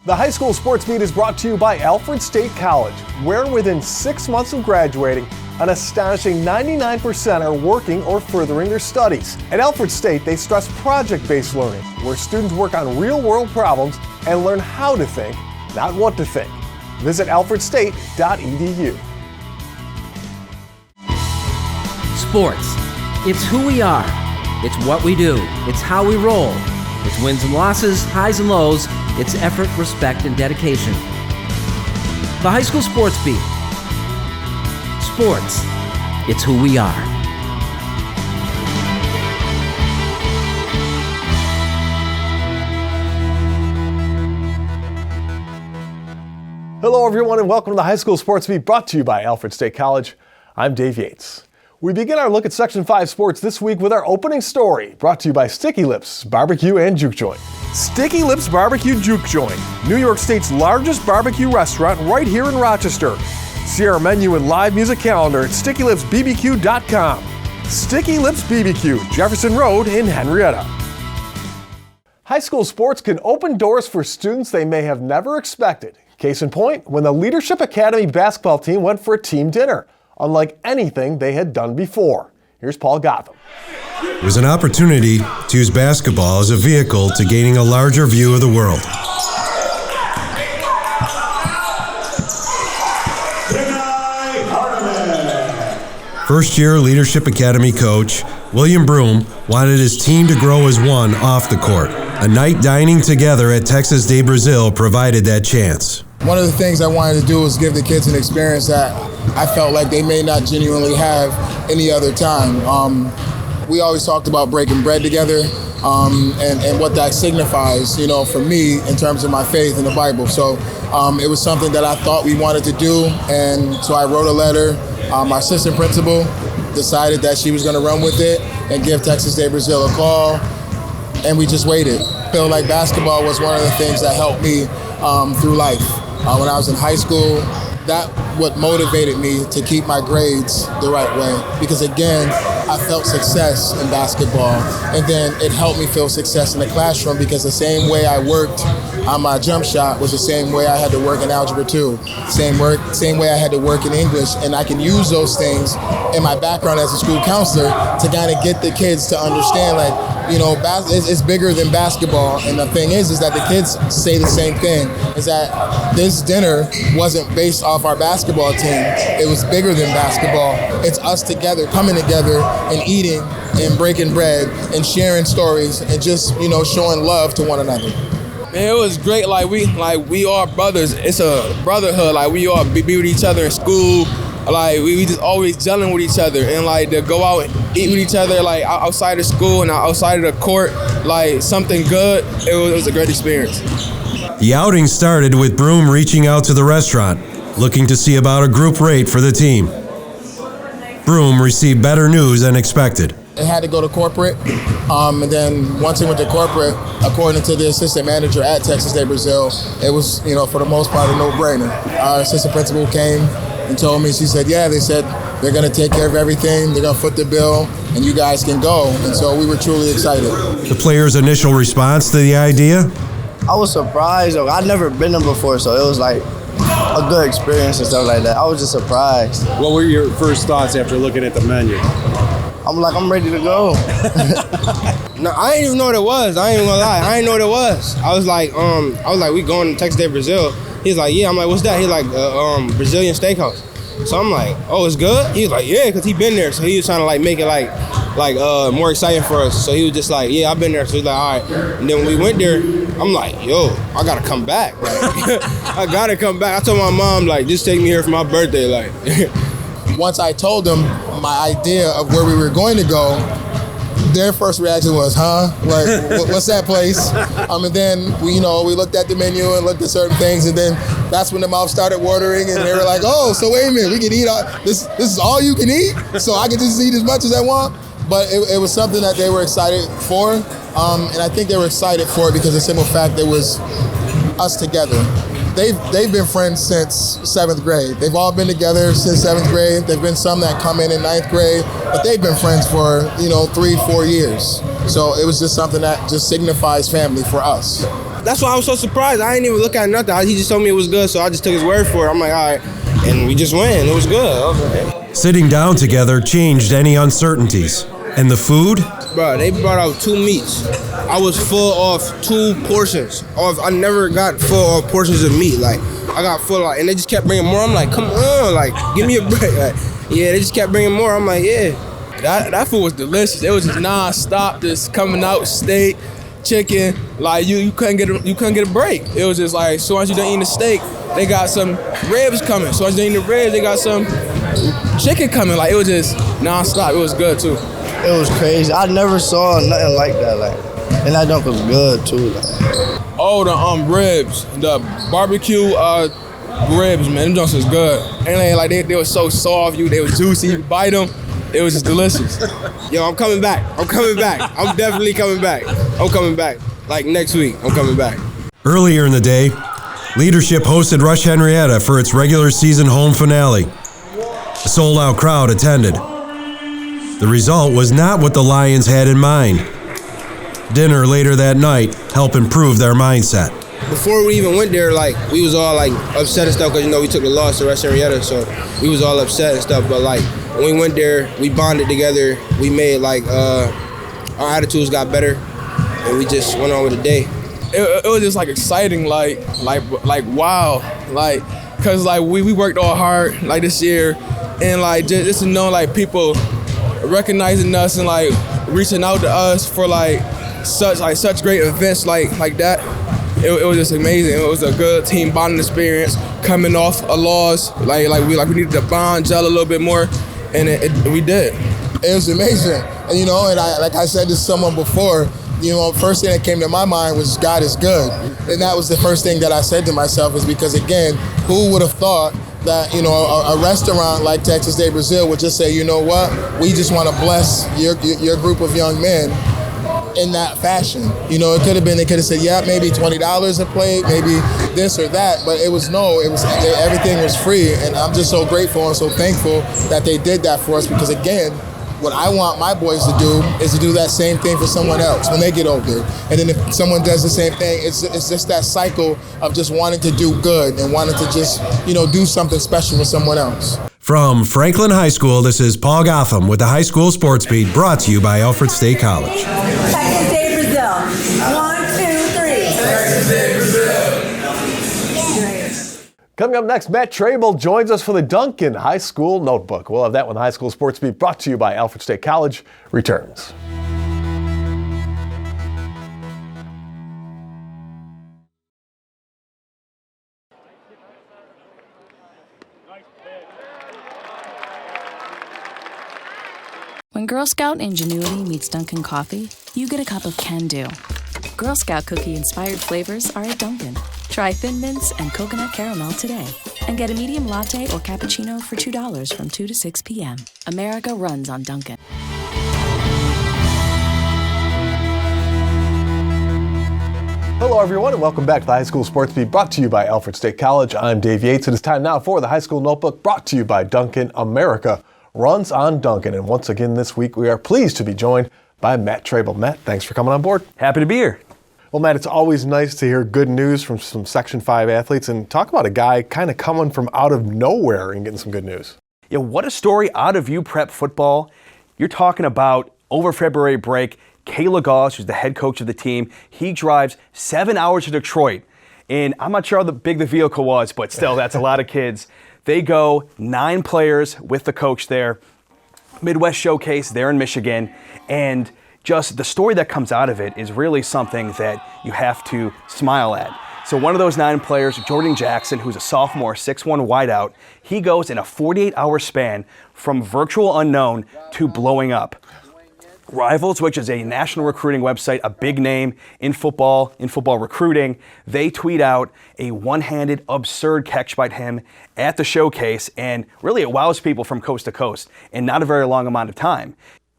The High School Sports Beat is brought to you by Alfred State College, where within 6 months of graduating, an astonishing 99% are working or furthering their studies. At Alfred State, they stress project-based learning, where students work on real-world problems and learn how to think, not what to think. Visit alfredstate.edu. Sports. It's who we are. It's what we do. It's how we roll. It's wins and losses, highs and lows. It's effort, respect, and dedication. The High School Sports Beat. Sports. It's who we are. Hello everyone and welcome to the High School Sports Beat brought to you by Alfred State College. I'm Dave Yates. We begin our look at Section 5 sports this week with our opening story, brought to you by Sticky Lips Barbecue and Juke Joint. Sticky Lips Barbecue Juke Joint, New York State's largest barbecue restaurant right here in Rochester. See our menu and live music calendar at StickyLipsBBQ.com. Sticky Lips BBQ, Jefferson Road in Henrietta. High school sports can open doors for students they may have never expected. Case in point, when the Leadership Academy basketball team went for a team dinner, unlike anything they had done before. Here's Paul Gotham. It was an opportunity to use basketball as a vehicle to gaining a larger view of the world. First-year Leadership Academy coach William Broom wanted his team to grow as one off the court. A night dining together at Texas de Brazil provided that chance. One of the things I wanted to do was give the kids an experience that I felt like they may not genuinely have any other time. We always talked about breaking bread together and what that signifies, for me in terms of my faith in the Bible. So it was something that I thought we wanted to do, and so I wrote a letter. My assistant principal decided that she was going to run with it and give Texas de Brazil a call, and we just waited. I feel like basketball was one of the things that helped me through life. When I was in high school, that what motivated me to keep my grades the right way, because again, I felt success in basketball, and then it helped me feel success in the classroom because the same way I worked on my jump shot was the same way I had to work in Algebra 2, same way I had to work in English, and I can use those things in my background as a school counselor to kind of get the kids to understand, it's bigger than basketball. And the thing is that the kids say the same thing, is that this dinner wasn't based off our basketball team. It was bigger than basketball. It's us together, coming together and eating and breaking bread and sharing stories and just, showing love to one another. Man, it was great. We are brothers. It's a brotherhood. We all be with each other in school. We just always gelling with each other, and to go out and eat with each other outside of school and outside of the court, something good. It was a great experience. The outing started with Broom reaching out to the restaurant, looking to see about a group rate for the team. Broom received better news than expected. It had to go to corporate, and then once it went to corporate, according to the assistant manager at Texas de Brazil, it was, for the most part, a no-brainer. Our assistant principal came and told me, she said, they said they're going to take care of everything, they're going to foot the bill, and you guys can go. And so we were truly excited. The players' initial response to the idea? I was surprised. I'd never been there before, so it was a good experience and stuff like that. I was just surprised. What were your first thoughts after looking at the menu? I'm ready to go. No, I didn't even know what it was. I ain't even gonna lie. I didn't know what it was. I was like, we going to Texas de Brazil. He's like, yeah. I'm like, what's that? He's like, Brazilian steakhouse. So I'm like, oh, it's good? He was like, yeah, because he been there. So he was trying to make it more exciting for us. So he was just like, yeah, I've been there. So he's like, all right. And then when we went there, I'm like, yo, I gotta come back. I gotta come back. I told my mom, just take me here for my birthday. Once I told them my idea of where we were going to go, their first reaction was, what's that place? And then we looked at the menu and looked at certain things, and then that's when the mouth started watering, and they were like, oh, so wait a minute, we can eat this is all you can eat? So I can just eat as much as I want? But it was something that they were excited for, and I think they were excited for it because of the simple fact that it was us together. They've been friends since 7th grade. They've all been together since 7th grade. There've been some that come in 9th grade, but they've been friends for 3-4 years. So it was just something that just signifies family for us. That's why I was so surprised. I didn't even look at nothing. He just told me it was good, so I just took his word for it. I'm like, all right. And we just went. It was good. I was like, Sitting down together changed any uncertainties. And the food? bro, they brought out 2 meats. I was full of 2 portions. I never got full of portions of meat. Like, I got full of, and they just kept bringing more. I'm like, come on, like, give me a break. Like, yeah, they just kept bringing more. I'm like, yeah. That food was delicious. It was just non-stop, just coming out, steak, chicken. Like you couldn't get a break. It was just like, as soon as you done eating the steak, they got some ribs coming. As soon as you done eating the ribs, they got some chicken coming. Like, it was just non-stop. It was good too. It was crazy. I never saw nothing like that. Like, and that dunk was good too. Like. Oh, the ribs, the barbecue ribs, man. Them junks was good. And like they were so soft. They were juicy. You bite them. It was just delicious. Yo, I'm coming back. I'm definitely coming back. I'm coming back. Like next week, I'm coming back. Earlier in the day, leadership hosted Rush Henrietta for its regular season home finale. A sold-out crowd attended. The result was not what the Lions had in mind. Dinner later that night helped improve their mindset. Before we even went there, like, we was all like upset and stuff because, we took the loss to Rush Henrietta, so we was all upset and stuff. But like, when we went there, we bonded together. We made like our attitudes got better, and we just went on with the day. It was just like exciting, like wow, like, cause like we worked all hard like this year, and like just to know like people recognizing us and like reaching out to us for like such great events like that. It was just amazing. It was a good team bonding experience coming off a loss. Like we needed to bond, gel a little bit more, and we did. It was amazing. And and I said to someone before, first thing that came to my mind was God is good. And that was the first thing that I said to myself, is because, again, who would have thought that, a restaurant like Texas de Brazil would just say, you know what, we just want to bless your group of young men in that fashion. It could have been, they could have said, yeah, maybe $20 a plate, maybe this or that, but everything was free. And I'm just so grateful and so thankful that they did that for us, because, again, what I want my boys to do is to do that same thing for someone else when they get older. And then if someone does the same thing, it's just that cycle of just wanting to do good and wanting to just, do something special for someone else. From Franklin High School, this is Paul Gotham with the High School Sports Beat, brought to you by Alfred State College. Texas de Brazil. 1, 2, 3. Texas de Brazil. Coming up next, Matt Trabold joins us for the Dunkin High School Notebook. We'll have that when the High School Sports Beat, brought to you by Alfred State College, returns. When Girl Scout ingenuity meets Dunkin' coffee, you get a cup of can-do. Girl Scout cookie-inspired flavors are at Dunkin'. Try Thin Mints and Coconut Caramel today. And get a medium latte or cappuccino for $2 from 2 to 6 p.m. America runs on Dunkin'. Hello, everyone, and welcome back to the High School Sports Beat, brought to you by Alfred State College. I'm Dave Yates. It is time now for the High School Notebook, brought to you by Dunkin'. America runs on Dunkin'. And once again this week, we are pleased to be joined by Matt Trabold. Matt, thanks for coming on board. Happy to be here. Well, Matt, it's always nice to hear good news from some Section 5 athletes, and talk about a guy kind of coming from out of nowhere and getting some good news. Yeah, what a story out of U Prep football. You're talking about over February break, Kayla Goss, who's the head coach of the team, he drives 7 hours to Detroit. And I'm not sure how big the vehicle was, but still, that's a lot of kids. They go 9 players with the coach there, Midwest Showcase there in Michigan, and just the story that comes out of it is really something that you have to smile at. So one of those 9 players, Jordan Jackson, who's a sophomore, 6'1" wideout, he goes in a 48-hour span from virtual unknown to blowing up. Rivals, which is a national recruiting website, a big name in football recruiting, they tweet out a one-handed, absurd catch by him at the showcase, and really it wows people from coast to coast in not a very long amount of time.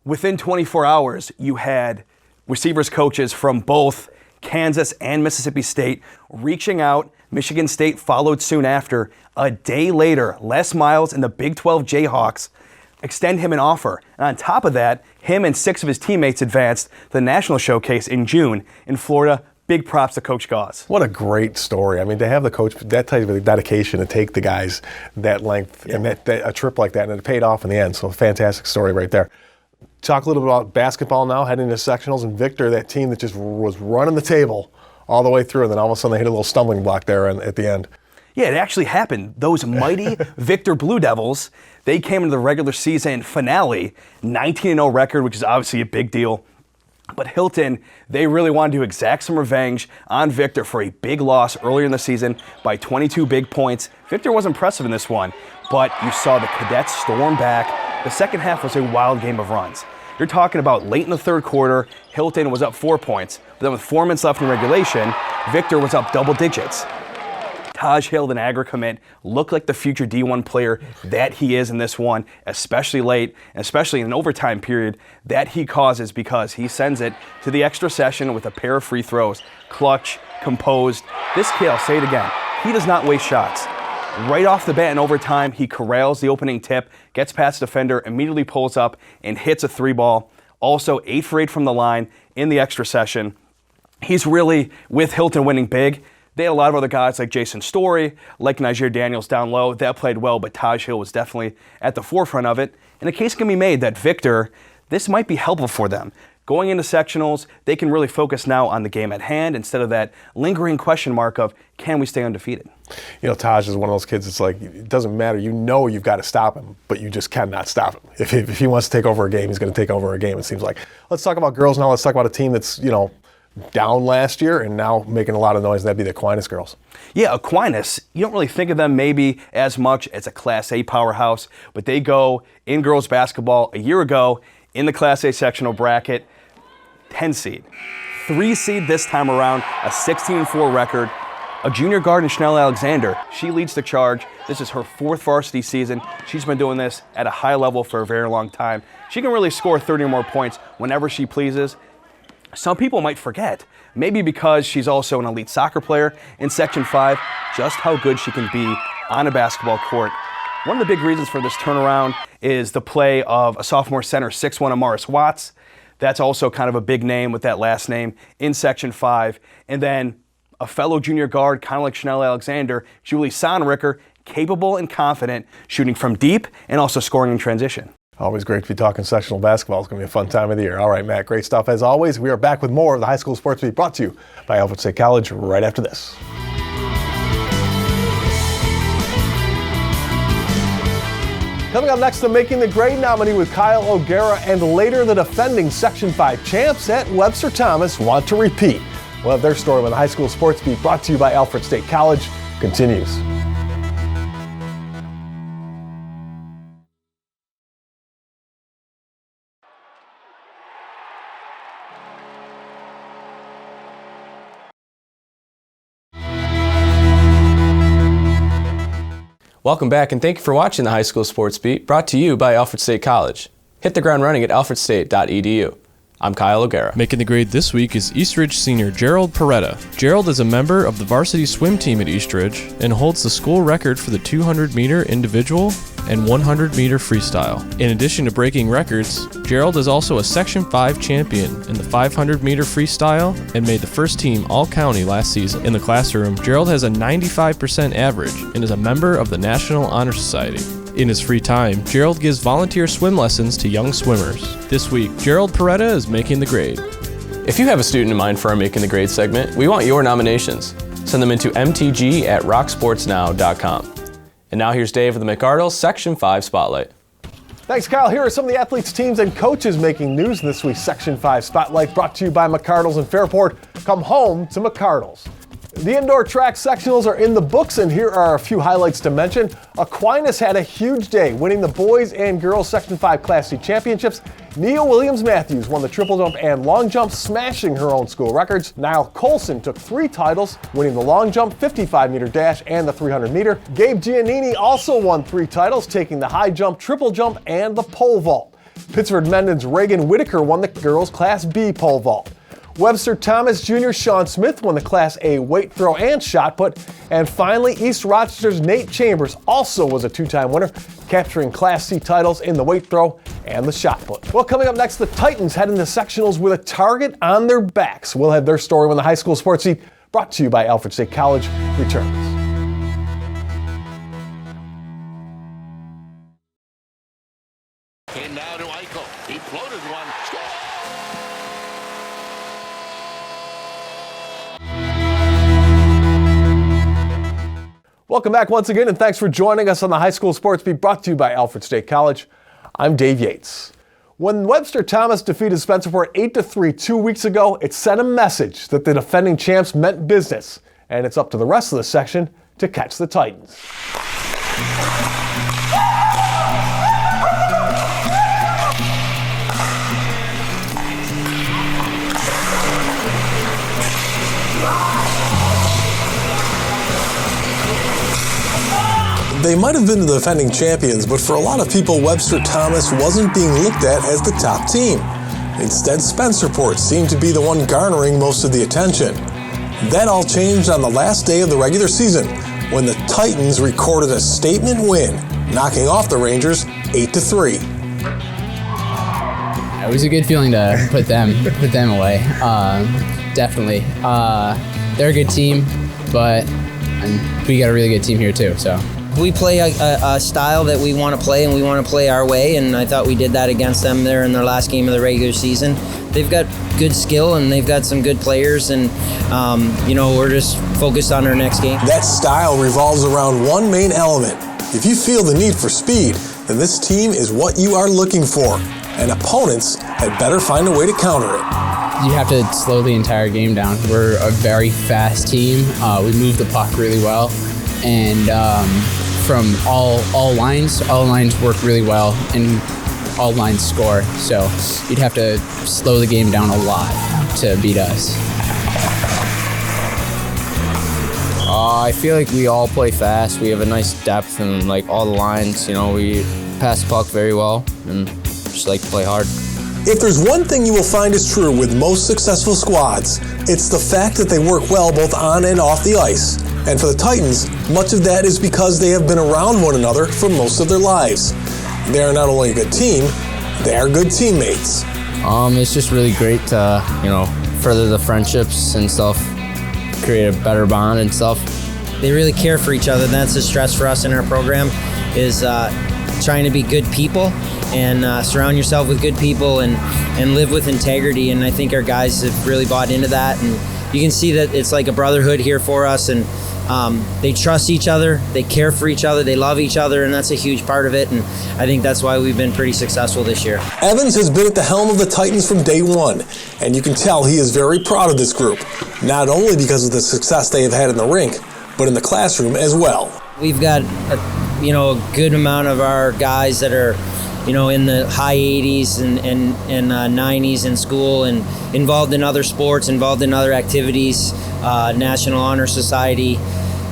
Within 24 hours, you had receivers coaches from both Kansas and Mississippi State reaching out. Michigan State followed soon after. A day later, Les Miles and the Big 12 Jayhawks extend him an offer. And on top of that, him and 6 of his teammates advanced to the national showcase in June in Florida, big props to Coach Gauze. What a great story. I mean, to have the coach, that type of dedication to take the guys that length and a trip like that, and it paid off in the end. So fantastic story right there. Talk a little bit about basketball now, heading to sectionals, and Victor, that team that just was running the table all the way through, and then all of a sudden they hit a little stumbling block there at the end. Yeah, it actually happened. Those mighty Victor Blue Devils, they came into the regular season finale, 19-0 record, which is obviously a big deal. But Hilton, they really wanted to exact some revenge on Victor for a big loss earlier in the season by 22 big points. Victor was impressive in this one, but you saw the Cadets storm back. The second half was a wild game of runs. You're talking about late in the third quarter, Hilton was up 4 points, but then with 4 minutes left in regulation, Victor was up double digits. Taj Hill, an Agra commit, looked like the future D1 player that he is in this one, especially late, especially in an overtime period that he causes because he sends it to the extra session with a pair of free throws. Clutch, composed. This kid, I'll say it again, he does not waste shots. Right off the bat in overtime, he corrals the opening tip, gets past the defender, immediately pulls up and hits a 3-ball. Also 8 for 8 from the line in the extra session. He's really, with Hilton winning big, they had a lot of other guys like Jason Story, like Niger Daniels down low, that played well, but Taj Hill was definitely at the forefront of it. And a case can be made that Victor, this might be helpful for them. Going into sectionals, they can really focus now on the game at hand instead of that lingering question mark of, can we stay undefeated? You know, Taj is one of those kids, it's like, it doesn't matter. You know you've got to stop him, but you just cannot stop him. If he wants to take over a game, he's going to take over a game, it seems like. Let's talk about girls now. Let's talk about a team that's, down last year and now making a lot of noise, and that'd be the Aquinas girls. Yeah, Aquinas, you don't really think of them maybe as much as a Class A powerhouse, but they go in girls basketball a year ago in the Class A sectional bracket, 10 seed. 3 seed this time around, a 16-4 record. A junior guard in Chanel Alexander, she leads the charge. This is her 4th varsity season. She's been doing this at a high level for a very long time. She can really score 30 or more points whenever she pleases. Some people might forget, maybe because she's also an elite soccer player in Section 5, just how good she can be on a basketball court. One of the big reasons for this turnaround is the play of a sophomore center, 6'1" Amaris Watts. That's also kind of a big name with that last name in Section 5. And then a fellow junior guard, kind of like Chanel Alexander, Julie Sonricker, capable and confident, shooting from deep and also scoring in transition. Always great to be talking sectional basketball. It's going to be a fun time of the year. All right, Matt, great stuff as always. We are back with more of the High School Sports Beat brought to you by Alfred State College right after this. Coming up next, the Making the Grade nominee with Kyle O'Gara, and later the defending Section 5 champs at Webster Thomas want to repeat. We'll have their story when the High School Sports Beat brought to you by Alfred State College continues. Welcome back, and thank you for watching the High School Sports Beat, brought to you by Alfred State College. Hit the ground running at alfredstate.edu. I'm Kyle O'Gara. Making the grade this week is Eastridge senior Gerald Peretta. Gerald is a member of the varsity swim team at Eastridge and holds the school record for the 200-meter individual and 100-meter freestyle. In addition to breaking records, Gerald is also a Section 5 champion in the 500-meter freestyle and made the first team All-County last season. In the classroom, Gerald has a 95% average and is a member of the National Honor Society. In his free time, Gerald gives volunteer swim lessons to young swimmers. This week, Gerald Peretta is making the grade. If you have a student in mind for our Making the Grade segment, we want your nominations. Send them into mtg@rocksportsnow.com. And now here's Dave with the McArdle Section 5 Spotlight. Thanks, Kyle. Here are some of the athletes, teams, and coaches making news in this week's Section 5 Spotlight, brought to you by McArdle's in Fairport. Come home to McArdle's. The indoor track sectionals are in the books, and here are a few highlights to mention. Aquinas had a huge day, winning the boys and girls Section 5 Class C championships. Nia Williams-Matthews won the triple jump and long jump, smashing her own school records. Niall Colson took 3 titles, winning the long jump, 55-meter dash, and the 300-meter. Gabe Giannini also won 3 titles, taking the high jump, triple jump, and the pole vault. Pittsford Menden's Reagan Whitaker won the girls Class B pole vault. Webster Thomas Jr. Sean Smith won the Class A weight throw and shot put. And finally, East Rochester's Nate Chambers also was a two-time winner, capturing Class C titles in the weight throw and the shot put. Well, coming up next, the Titans head into sectionals with a target on their backs. We'll have their story when the high school sports beat, brought to you by Alfred State College, returns. And now to Eichel. He floated one. Welcome back once again, and thanks for joining us on the High School Sports Beat, brought to you by Alfred State College. I'm Dave Yates. When Webster Thomas defeated Spencerport 8-3 2 weeks ago, it sent a message that the defending champs meant business, and it's up to the rest of the section to catch the Titans. They might have been the defending champions, but for a lot of people, Webster Thomas wasn't being looked at as the top team. Instead, Spencerport seemed to be the one garnering most of the attention. That all changed on the last day of the regular season, when the Titans recorded a statement win, knocking off the Rangers 8-3. It was a good feeling to put them away. Definitely. They're a good team, but we got a really good team here too. So. We play a style that we want to play, and we want to play our way, and I thought we did that against them there in their last game of the regular season. They've got good skill, and they've got some good players, and we're just focused on our next game. That style revolves around one main element. If you feel the need for speed, then this team is what you are looking for, and opponents had better find a way to counter it. You have to slow the entire game down. We're a very fast team. We move the puck really well, and from all lines work really well, and all lines score. So you'd have to slow the game down a lot to beat us. I feel like we all play fast. We have a nice depth and all the lines. We pass the puck very well and just like to play hard. If there's one thing you will find is true with most successful squads, it's the fact that they work well both on and off the ice. And for the Titans, much of that is because they have been around one another for most of their lives. They are not only a good team, they are good teammates. It's just really great to, further the friendships and stuff, create a better bond and stuff. They really care for each other. That's the stress for us in our program, is trying to be good people and surround yourself with good people and live with integrity. And I think our guys have really bought into that. And you can see that it's like a brotherhood here for us. And they trust each other, they care for each other, they love each other, and that's a huge part of it, and I think that's why we've been pretty successful this year. Evans has been at the helm of the Titans from day one, and you can tell he is very proud of this group, not only because of the success they have had in the rink, but in the classroom as well. We've got a good amount of our guys that are in the high 80s and 90s in school, and involved in other sports, involved in other activities, National Honor Society,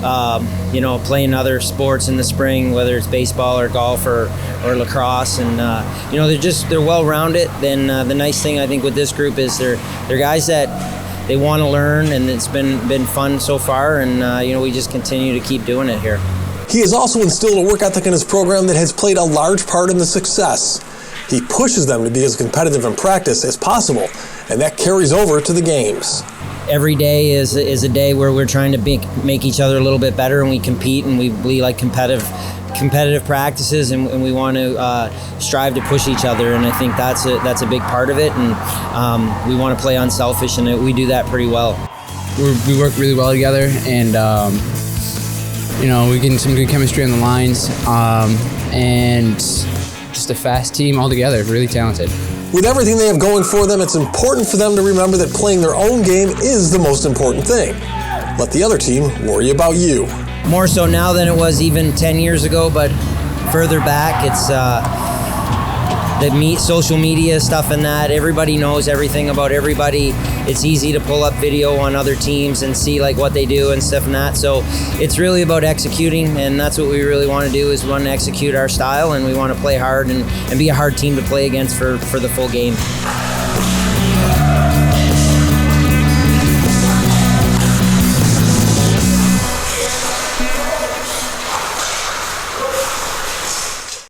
playing other sports in the spring, whether it's baseball or golf or lacrosse. And, they're well-rounded. Then the nice thing I think with this group is they're guys that they want to learn, and it's been fun so far, and, we just continue to keep doing it here. He has also instilled a work ethic in his program that has played a large part in the success. He pushes them to be as competitive in practice as possible, and that carries over to the games. Every day is a day where we're trying to make each other a little bit better, and we compete, and we like competitive practices, and we want to strive to push each other, and I think that's a big part of it, and we want to play unselfish, and we do that pretty well. We work really well together, and we get some good chemistry on the lines, and just a fast team altogether, really talented. With everything they have going for them, it's important for them to remember that playing their own game is the most important thing. Let the other team worry about you. More so now than it was even 10 years ago, but further back, it's the social media stuff and that. Everybody knows everything about everybody. It's easy to pull up video on other teams and see what they do and stuff and that. So it's really about executing, and that's what we really want to do, is we want to execute our style, and we want to play hard and be a hard team to play against for the full game.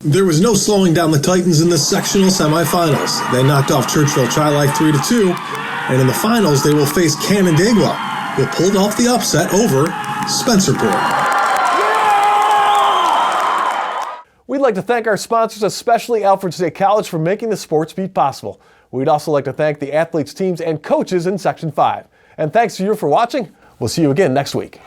There was no slowing down the Titans in the sectional semifinals. They knocked off Churchville Tri-Like 3-2, and in the finals they will face Canandaigua, who pulled off the upset over Spencerport. We'd like to thank our sponsors, especially Alfred State College, for making the Sports Beat possible. We'd also like to thank the athletes, teams, and coaches in Section 5. And thanks to you for watching. We'll see you again next week.